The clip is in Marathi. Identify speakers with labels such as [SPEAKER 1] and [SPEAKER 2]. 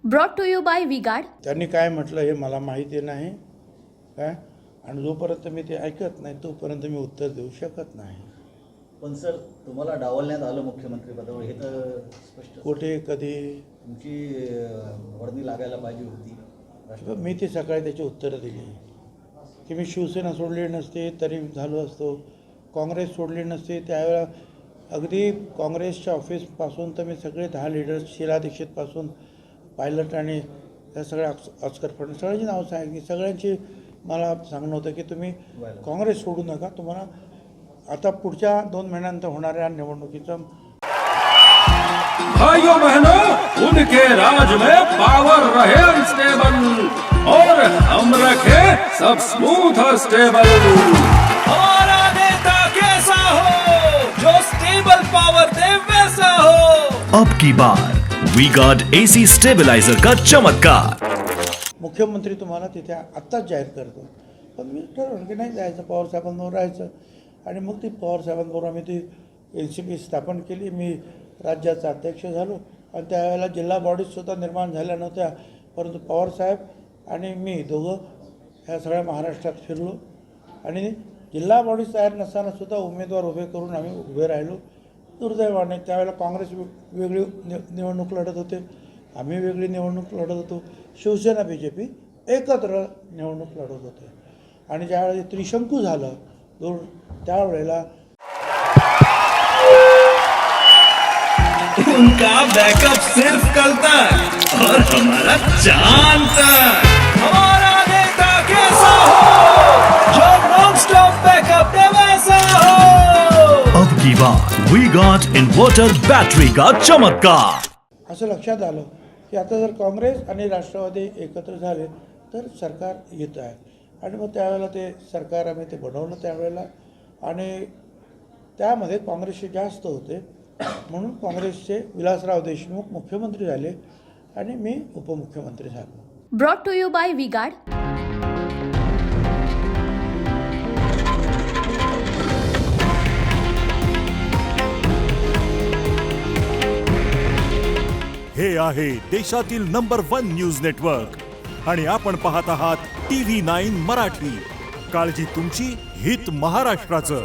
[SPEAKER 1] Brought to you by V-Guard.
[SPEAKER 2] त्यांनी काय म्हटलं हे मला माहिती नाही काय, आणि जोपर्यंत मी ते ऐकत नाही तोपर्यंत मी उत्तर देऊ शकत नाही.
[SPEAKER 3] पण सर, तुम्हाला डावलण्यात आलं मुख्यमंत्री पदावर, हे तर स्पष्ट.
[SPEAKER 2] कुठे कधी
[SPEAKER 3] तुमची वर्दी लागायला पाहिजे होती.
[SPEAKER 2] मी ती सकाळी त्याची उत्तरं दिली की मी शिवसेना सोडली नसते तरी झालो असतो, काँग्रेस सोडली नसते त्यावेळेला अगदी काँग्रेसच्या ऑफिसपासून तर मी सगळे 10 लीडर्स, शीला दीक्षितपासून पायलट आणि त्या सगळ्या ऑस्कर फडणवीस सगळ्यांची नावं सांगितली. सगळ्यांची मला सांगणं होतं की तुम्ही काँग्रेस सोडू नका, तुम्हाला आता पुढच्या 2 महिन्यानंतर होणाऱ्या निवडणुकीचं.
[SPEAKER 4] भाइयों बहनों, उनके राज में पावर रहे अनस्टेबल और हम रखे सब स्मूथ और स्टेबल. हमारा नेता कैसा हो जो स्टेबल पावर दे वैसा हो.
[SPEAKER 5] अब की बार वी-गार्ड AC स्टेबलाइजर का चमत्कार.
[SPEAKER 2] मुख्यमंत्री तुम्हाला तिथे आत्ताच जाहीर करतो, पण मी ठरवलं की नाही जायचं, पवारसाहेबांबरोबर राहायचं. आणि मग ती पवारसाहेबांबरोबर आम्ही ती NCP स्थापन केली. मी राज्याचा अध्यक्ष झालो आणि त्यावेळेला जिल्हा बॉडीजसुद्धा निर्माण झाल्या नव्हत्या, परंतु पवारसाहेब आणि मी दोघं ह्या सगळ्या महाराष्ट्रात फिरलो आणि जिल्हा बॉडीज तयार नसतानासुद्धा उमेदवार उभे करून आम्ही उभे राहिलो. दुर्दैवाने त्यावेळेला काँग्रेस वेगळी निवडणूक लढत होते, आम्ही वेगळी निवडणूक लढत होतो, शिवसेना BJP एकत्र निवडणूक लढत होते. आणि ज्यावेळेला त्रिशंकू झालं त्यावेळेला
[SPEAKER 4] उनका बैकअप सिर्फ कल तक और हमारा चांद तक. हमारा नेता कैसा हो जो नॉन स्टॉप बैकअप दे वैसा हो.
[SPEAKER 5] अब की बार वी-गार्ड इन्वर्टर बैटरी का चमत्कार.
[SPEAKER 2] असं लक्षात आलं की आता जर काँग्रेस आणि राष्ट्रवादी एकत्र झाले तर सरकार येत आहे. आणि मग त्यावेळेला ते सरकार आम्ही ते बनवलं त्यावेळेला, आणि त्यामध्ये काँग्रेसचे जास्त होते म्हणून काँग्रेसचे विलासराव देशमुख मुख्यमंत्री झाले आणि मी उपमुख्यमंत्री झालो.
[SPEAKER 1] Brought to you by V-Guard.
[SPEAKER 6] हे आहे देशातील नंबर 1 न्यूज नेटवर्क आणि आपण पाहत आहात TV9 मराठी. काळजी तुमची, हित महाराष्ट्राचं.